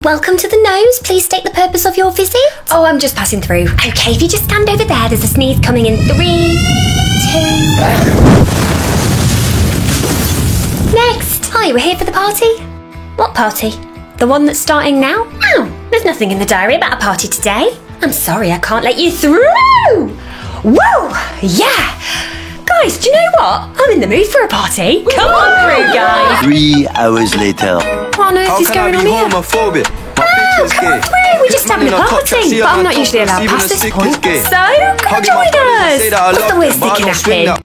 Welcome to the nose. Please state the purpose of your visit. Oh, I'm just passing through. Okay, if you just stand over there, there's a sneeze coming in 3, 2... Next. Hi, we're here for the party. What party? The one that's starting now? Oh, there's nothing in the diary about a party today. I'm sorry, I can't let you through. Whoa, yeah. Guys, do you know what? I'm in the mood for a party. Come on through, guys. 3 hours later. What on earth is going on here? Homophobic? Oh, come on through. We're just having a party. But I'm not usually allowed past this point. So, come join us. What's the worst that can happen?